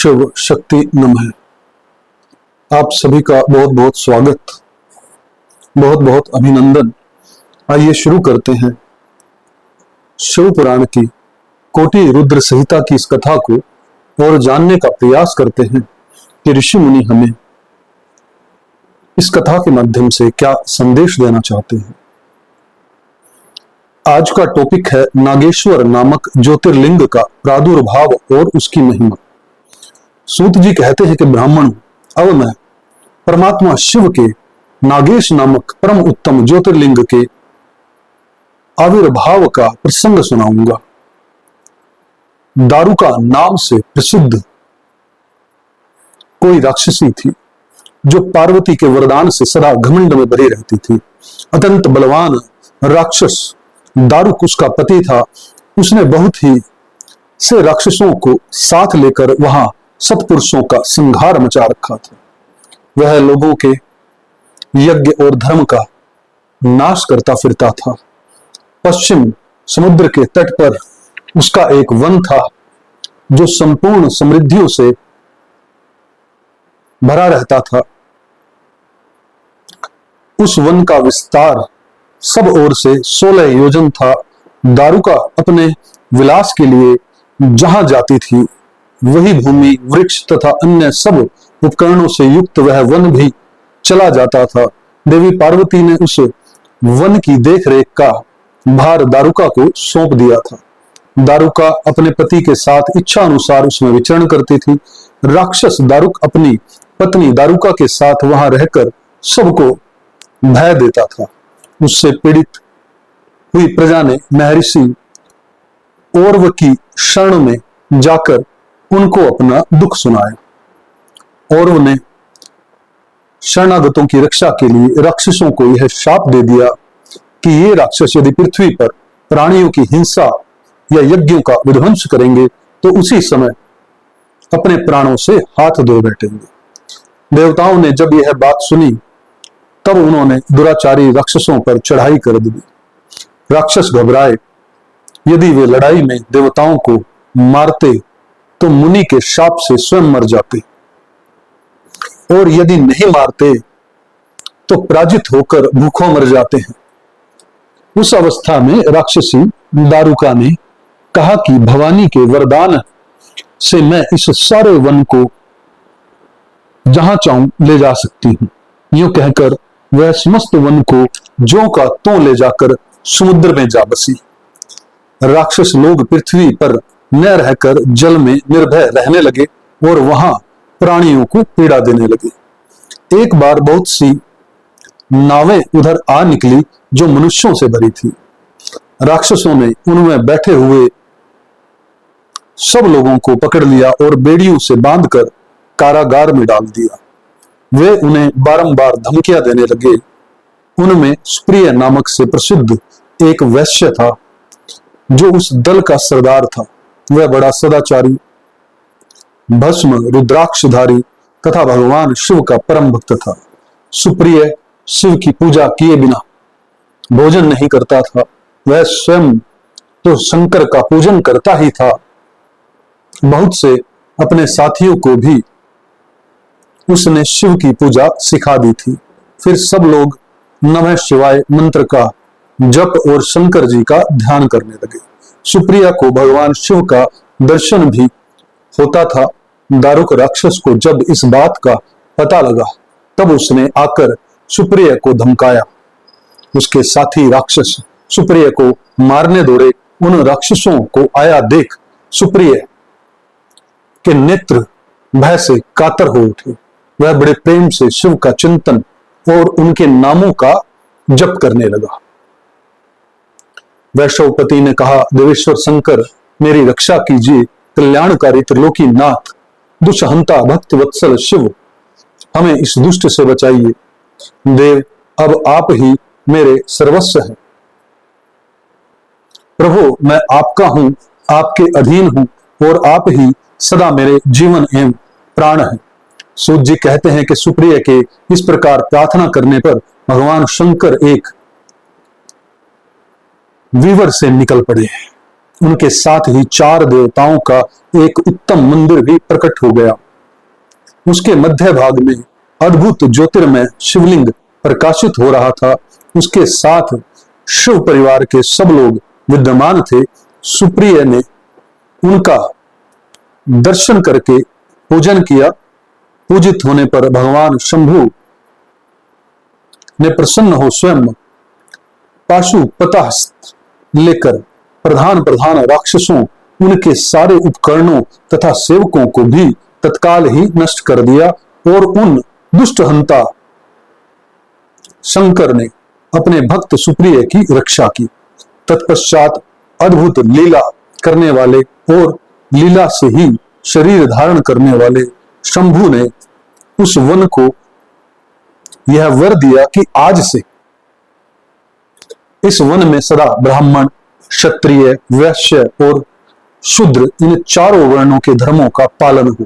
शिव शक्ति नमः। आप सभी का बहुत बहुत स्वागत, बहुत बहुत अभिनंदन। आइए शुरू करते हैं शिव पुराण की कोटि रुद्र संहिता की इस कथा को और जानने का प्रयास करते हैं कि ऋषि मुनि हमें इस कथा के माध्यम से क्या संदेश देना चाहते हैं। आज का टॉपिक है नागेश्वर नामक ज्योतिर्लिंग का प्रादुर्भाव और उसकी महिमा। सूत जी कहते हैं कि ब्राह्मण, अब मैं परमात्मा शिव के नागेश नामक परम उत्तम ज्योतिर्लिंग के आविर्भाव का प्रसंग सुनाऊंगा। दारुका नाम से प्रसिद्ध कोई राक्षसी थी जो पार्वती के वरदान से सदा घमंड में भरी रहती थी। अत्यंत बलवान राक्षस दारुक उसका पति था। उसने बहुत ही से राक्षसों को साथ लेकर वहां सत्पुरुषों का संहार मचा रखा था। वह लोगों के यज्ञ और धर्म का नाश करता फिरता था। पश्चिम समुद्र के तट पर उसका एक वन था जो संपूर्ण समृद्धियों से भरा रहता था। उस वन का विस्तार सब ओर से 16 योजन था। दारुका अपने विलास के लिए जहां जाती थी वही भूमि, वृक्ष तथा अन्य सब उपकरणों से युक्त वह वन भी चला जाता था। देवी पार्वती ने उस वन की देखरेख का भार दारुका को सौंप दिया था। दारुका अपने पति के साथ इच्छा अनुसार उसमें विचरण करती थी। राक्षस दारुक अपनी पत्नी दारुका के साथ वहां रहकर सबको भय देता था। उससे पीड़ित हुई प्रजा ने महर्षि औरव की शरण में जाकर उनको अपना दुख सुनाया। औरव ने शरणागतों की रक्षा के लिए राक्षसों को यह शाप दे दिया कि ये राक्षस यदि पृथ्वी पर प्राणियों की हिंसा या यज्ञों का विध्वंस करेंगे तो उसी समय अपने प्राणों से हाथ धो बैठेंगे। देवताओं ने जब यह बात सुनी तब उन्होंने दुराचारी राक्षसों पर चढ़ाई कर दी। राक्षस घबराए। यदि वे लड़ाई में देवताओं को मारते तो मुनि के शाप से स्वयं मर जाते, और यदि नहीं मारते तो पराजित होकर भूखों मर जाते हैं। उस अवस्था में राक्षसी दारुका ने कहा कि भवानी के वरदान से मैं इस सारे वन को जहां चाहूं ले जा सकती हूं। यूं कहकर वह समस्त वन को ज्यों का त्यों ले जाकर समुद्र में जा बसी। राक्षस लोग पृथ्वी पर न रहकर जल में निर्भय रहने लगे और वहां प्राणियों को पीड़ा देने लगे। एक बार बहुत सी नावें उधर आ निकली जो मनुष्यों से भरी थी। राक्षसों ने उनमें बैठे हुए सब लोगों को पकड़ लिया और बेड़ियों से बांधकर कारागार में डाल दिया। वे उन्हें बारंबार धमकियां देने लगे। उनमें सुप्रिय नामक से प्रसिद्ध एक वैश्य था जो उस दल का सरदार था। वह बड़ा सदाचारी, भस्म रुद्राक्षधारी तथा भगवान शिव का परम भक्त था। सुप्रिय शिव की पूजा किए बिना भोजन नहीं करता था। वह स्वयं तो शंकर का पूजन करता ही था। बहुत से अपने साथियों को भी उसने शिव की पूजा सिखा दी थी। फिर सब लोग नमः शिवाय मंत्र का जप और शंकर जी का ध्यान करने लगे। सुप्रिया को भगवान शिव का दर्शन भी होता था। दारुक राक्षस को जब इस बात का पता लगा तब उसने आकर सुप्रिया को धमकाया। उसके साथी राक्षस सुप्रिया को मारने दौड़े। उन राक्षसों को आया देख सुप्रिया के नेत्र भय से कातर हो उठे। वह बड़े प्रेम से शिव का चिंतन और उनके नामों का जप करने लगा। वैष्णवपति ने कहा, देवेश्वर शंकर मेरी रक्षा कीजिए। कल्याणकारी त्रिलोकी नाथ, दुष्हंता भक्त वत्सल शिव, हमें इस दुष्ट से बचाइए। देव, अब आप ही मेरे सर्वस्व हैं। प्रभु, मैं आपका हूं, आपके अधीन हूं और आप ही सदा मेरे जीवन एवं प्राण हैं। सूत जी कहते हैं कि सुप्रिय के इस प्रकार प्रार्थना करने पर भगवान शंकर एक वीवर से निकल पड़े उनके साथ ही 4 देवताओं का एक उत्तम मंदिर भी प्रकट हो गया। उसके मध्य भाग में अद्भुत ज्योतिर्मय शिवलिंग प्रकाशित हो रहा था। उसके साथ शिव परिवार के सब लोग विद्यमान थे। सुप्रिय ने उनका दर्शन करके पूजन किया। पूजित होने पर भगवान शंभु ने प्रसन्न हो स्वयं पाशुपतास्त्र लेकर प्रधान प्रधान राक्षसों, उनके सारे उपकरणों तथा सेवकों को भी तत्काल ही नष्ट कर दिया और उन दुष्ट हंता शंकर ने अपने भक्त सुप्रिय की रक्षा की। तत्पश्चात अद्भुत लीला करने वाले और लीला से ही शरीर धारण करने वाले शंभु ने उस वन को यह वर दिया कि आज से इस वन में सदा ब्राह्मण, क्षत्रिय, वैश्य और शूद्र, इन चारों वर्णों के धर्मों का पालन हो।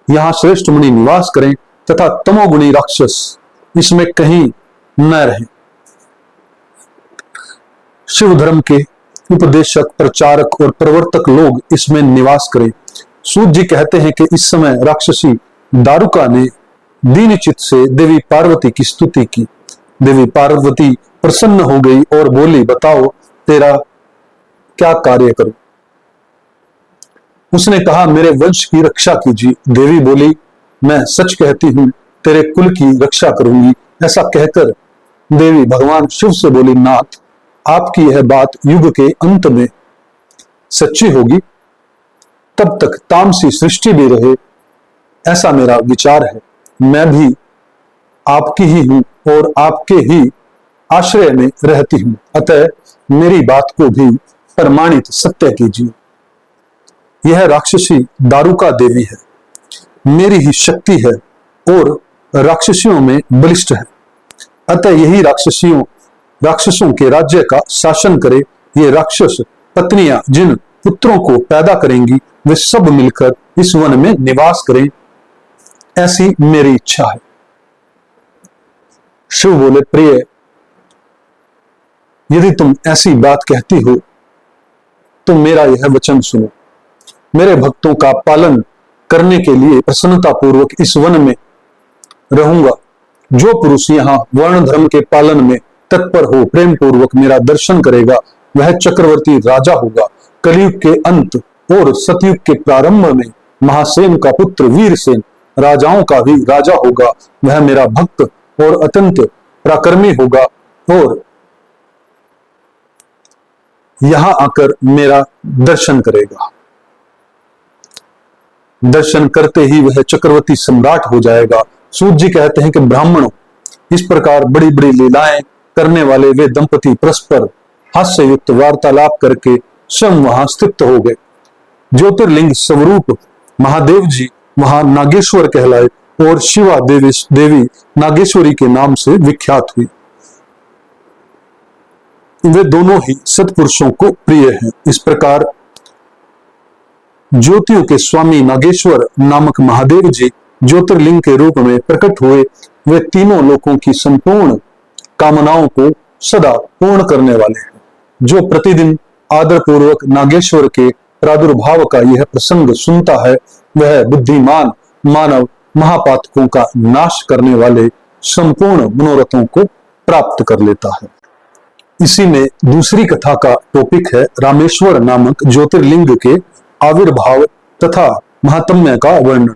यहां श्रेष्ठ मुनि निवास करें तथा तमोगुणी राक्षस इसमें कहीं न रहे। शिव धर्म के उपदेशक, प्रचारक और प्रवर्तक लोग इसमें निवास करें। सूत जी कहते हैं कि इस समय राक्षसी दारुका ने दीनचित से देवी पार्वती की स्तुति की। देवी पार्वती प्रसन्न हो गई और बोली, बताओ तेरा क्या कार्य करूं। उसने कहा, मेरे वंश की रक्षा कीजिए। देवी बोली, मैं सच कहती हूं, तेरे कुल की रक्षा करूंगी। ऐसा कहकर देवी भगवान शिव से बोली, नाथ, आपकी यह बात युग के अंत में सच्ची होगी, तब तक तामसी सृष्टि भी रहे, ऐसा मेरा विचार है। मैं भी आपकी ही हूं और आपके ही आश्रय में रहती हूं, अतः मेरी बात को भी प्रमाणित सत्य कीजिए। यह राक्षसी दारुका देवी है, मेरी ही शक्ति है और राक्षसियों में बलिष्ठ है, अतः यही राक्षसों के राज्य का शासन करे। ये राक्षस पत्नियां जिन पुत्रों को पैदा करेंगी वे सब मिलकर इस वन में निवास करें, ऐसी मेरी इच्छा है। शिव बोले, प्रिय, यदि तुम ऐसी बात कहती हो तो मेरा यह वचन सुनो। मेरे भक्तों का पालन करने के लिए प्रसन्नता पूर्वक इस वन में रहूंगा। जो पुरुष यहाँ वर्ण धर्म के पालन में तत्पर हो, प्रेम पूर्वक मेरा दर्शन करेगा, वह चक्रवर्ती राजा होगा। कलयुग के अंत और सतयुग के प्रारंभ में महासेन का पुत्र वीरसेन राजाओं का भी राजा होगा। वह मेरा भक्त और अत्यंत पराक्रमी होगा और यहां आकर मेरा दर्शन करेगा। दर्शन करते ही वह चक्रवर्ती सम्राट हो जाएगा। सूत जी कहते हैं कि ब्राह्मणों, इस प्रकार बड़ी बड़ी लीलाएं करने वाले वे दंपति परस्पर हास्य युक्त वार्तालाप करके स्वयं वहां स्थित हो गए। ज्योतिर्लिंग स्वरूप महादेव जी वहां नागेश्वर कहलाए और शिवा देवी नागेश्वरी के नाम से विख्यात हुई। वे दोनों ही सत्पुरुषों को प्रिय हैं। इस प्रकार ज्योतियों के स्वामी नागेश्वर नामक महादेव जी ज्योतिर्लिंग के रूप में प्रकट हुए। वे तीनों लोकों की संपूर्ण कामनाओं को सदा पूर्ण करने वाले हैं। जो प्रतिदिन आदर पूर्वक नागेश्वर के प्रादुर्भाव का यह प्रसंग सुनता है, वह बुद्धिमान मानव महापातकों का नाश करने वाले संपूर्ण मनोरथों को प्राप्त कर लेता है। इसी में दूसरी कथा का टॉपिक है रामेश्वर नामक ज्योतिर्लिंग के आविर्भाव तथा महात्म्य का वर्णन।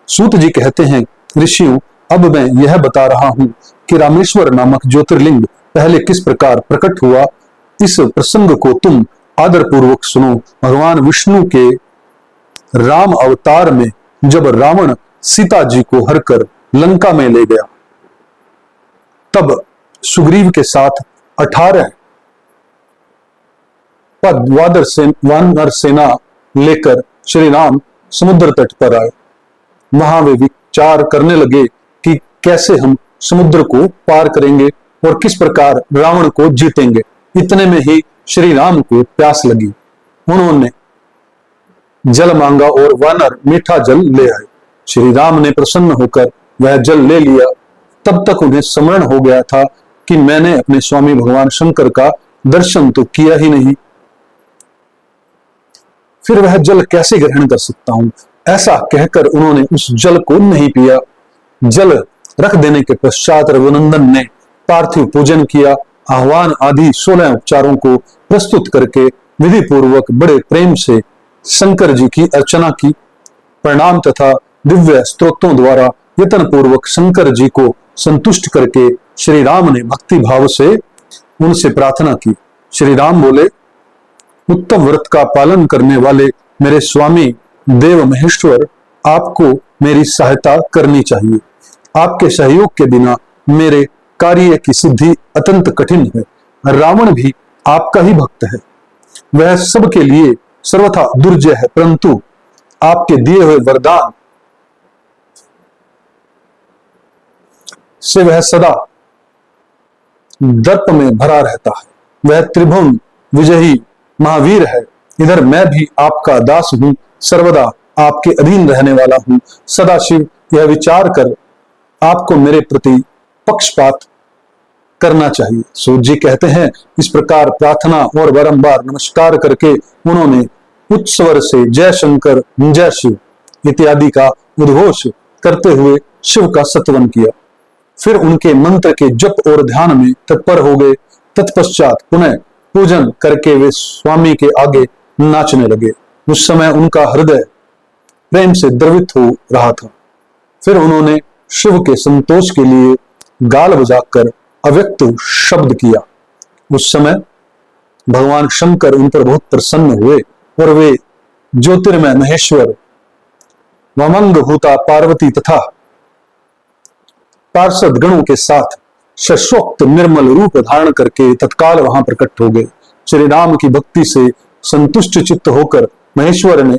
सूत जी कहते हैं, ऋषियों, अब मैं यह बता रहा हूं कि रामेश्वर नामक ज्योतिर्लिंग पहले किस प्रकार प्रकट हुआ। इस प्रसंग को तुम आदर पूर्वक सुनो। भगवान विष्णु के राम अवतार में जब रावण सीता जी को हरकर लंका में ले गया, तब सुग्रीव के साथ 18 वानर सेना लेकर श्री राम समुद्र तट पर आए। वहां वे विचार करने लगे कि कैसे हम समुद्र को पार करेंगे और किस प्रकार रावण को जीतेंगे। इतने में ही श्री राम को प्यास लगी। उन्होंने जल मांगा और वानर मीठा जल ले आए। श्री राम ने प्रसन्न होकर वह जल ले लिया। तब तक उन्हें स्मरण हो गया था कि मैंने अपने स्वामी भगवान शंकर का दर्शन तो किया ही नहीं। फिर वह जल कैसे ग्रहण कर सकता हूं। ऐसा कहकर उन्होंने उस जल को नहीं पिया। जल रख देने के पश्चात रघुनंदन ने पार्थिव पूजन किया। आह्वान आदि 16 उपचारों को प्रस्तुत करके विधि पूर्वक बड़े प्रेम से शंकर जी की अर्चना की। प्रणाम तथा दिव्य स्तोत्रों द्वारा यत्न पूर्वक शंकर जी को संतुष्ट करके श्री राम ने भक्ति भाव से उनसे प्रार्थना की। श्री राम बोले, उत्तम व्रत का पालन करने वाले मेरे स्वामी देव महेश्वर, आपको मेरी सहायता करनी चाहिए। आपके सहयोग के बिना मेरे कार्य की सिद्धि अत्यंत कठिन है। रावण भी आपका ही भक्त है। वह सबके लिए सर्वथा दुर्जय है, परंतु आपके दिए हुए वरदान से वह सदा दर्प में भरा रहता है। वह त्रिभुवन विजयी महावीर है। इधर मैं भी आपका दास हूं, सर्वदा आपके अधीन रहने वाला हूं। सदाशिव यह विचार कर आपको मेरे प्रति पक्षपात करना चाहिए। सूत जी कहते हैं, इस प्रकार प्रार्थना और बारंबार नमस्कार करके उन्होंने उच्च स्वर से जय शंकर जय शिव इत्यादि का उद्घोष करते हुए शिव का सत्वन किया। फिर उनके मंत्र के जप और ध्यान में तत्पर हो गए। तत्पश्चात पुनः पूजन करके वे स्वामी के आगे नाचने लगे। उस समय उनका हृदय प्रेम से द्रवित हो रहा था। फिर उन्होंने शिव के संतोष के लिए गाल बजाकर अव्यक्त शब्द किया। उस समय भगवान शंकर उन पर बहुत प्रसन्न हुए और वे ज्योतिर्मय महेश्वर वमंग भूता पार्वती तथा पार्षद गणों के साथ शशोक्त निर्मल रूप धारण करके तत्काल वहां प्रकट हो गए। श्री राम की भक्ति से संतुष्ट चित्त होकर महेश्वर ने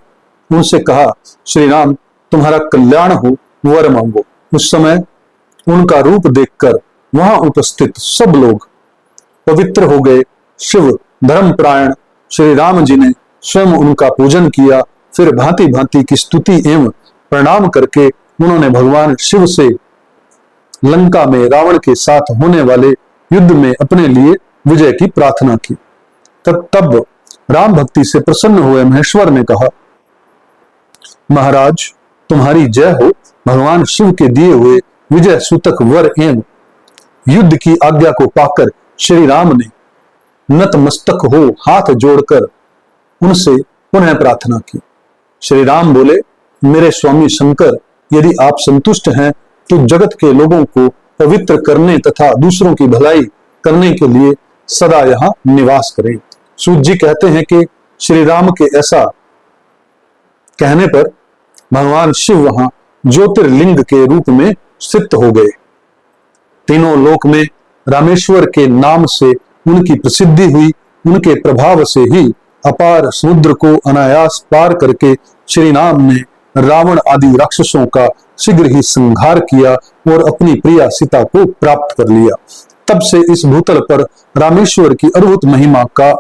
उनसे कहा, श्री राम तुम्हारा कल्याण हो, वर मांगो। उस समय उनका रूप देखकर वहां उपस्थित सब लोग पवित्र हो गए। शिव धर्मपरायण श्री राम जी ने स्वयं उनका पूजन किया। फिर भांति भांति की स्तुति एवं प्रणाम करके उन्होंने भगवान शिव से लंका में रावण के साथ होने वाले युद्ध में अपने लिए विजय की प्रार्थना की। तब राम भक्ति से प्रसन्न हुए महेश्वर ने कहा, महाराज तुम्हारी जय हो। भगवान शिव के दिए हुए विजय सूतक वर एवं युद्ध की आज्ञा को पाकर श्री राम ने नतमस्तक हो हाथ जोड़कर उनसे पुनः प्रार्थना की। श्री राम बोले, मेरे स्वामी शंकर, यदि आप संतुष्ट हैं तो जगत के लोगों को पवित्र करने तथा दूसरों की भलाई करने के लिए सदा यहां निवास करें। सूत जी कहते हैं कि श्री राम के ऐसा कहने पर भगवान शिव वहां ज्योतिर्लिंग के रूप में स्थित हो गए। तीनों लोक में रामेश्वर के नाम से उनकी प्रसिद्धि हुई। उनके प्रभाव से ही अपार समुद्र को अनायास पार करके श्री राम ने रावण आदि राक्षसों का शीघ्र ही संहार किया और अपनी प्रिया सीता को प्राप्त कर लिया। तब से इस भूतल पर रामेश्वर की अद्भुत महिमा का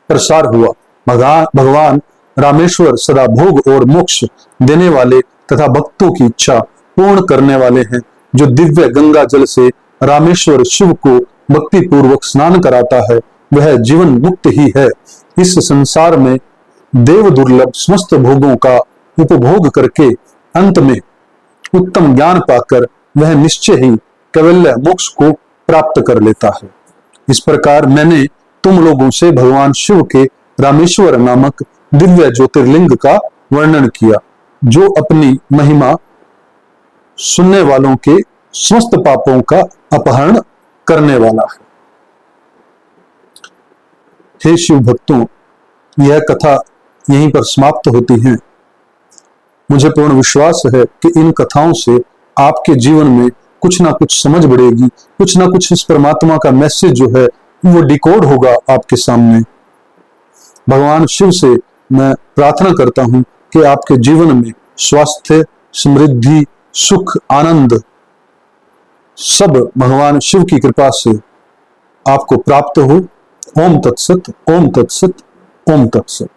प्रसार हुआ। भगवान रामेश्वर सदा भोग और मोक्ष देने वाले तथा भक्तों की इच्छा पूर्ण करने वाले हैं। जो दिव्य गंगा जल से रामेश्वर शिव को भक्ति पूर्वक स्नान कराता है, वह जीवन मुक्त ही है। इस संसार में देव दुर्लभ समस्त भोगों का उपभोग करके अंत में उत्तम ज्ञान पाकर वह निश्चय ही कैवल्य मोक्ष को प्राप्त कर लेता है। इस प्रकार मैंने तुम लोगों से भगवान शिव के रामेश्वर नामक दिव्य ज्योतिर्लिंग का वर्णन किया, जो अपनी महिमा सुनने वालों के समस्त पापों का अपहरण करने वाला है। हे शिव भक्तों, यह कथा यहीं पर समाप्त होती है। मुझे पूर्ण विश्वास है कि इन कथाओं से आपके जीवन में कुछ ना कुछ समझ बढ़ेगी, कुछ ना कुछ इस परमात्मा का मैसेज जो है वो डिकोड होगा आपके सामने। भगवान शिव से मैं प्रार्थना करता हूं कि आपके जीवन में स्वास्थ्य, समृद्धि, सुख, आनंद सब भगवान शिव की कृपा से आपको प्राप्त हो। ओम तत्सत, ओम तत्सत, ओम तत्सत।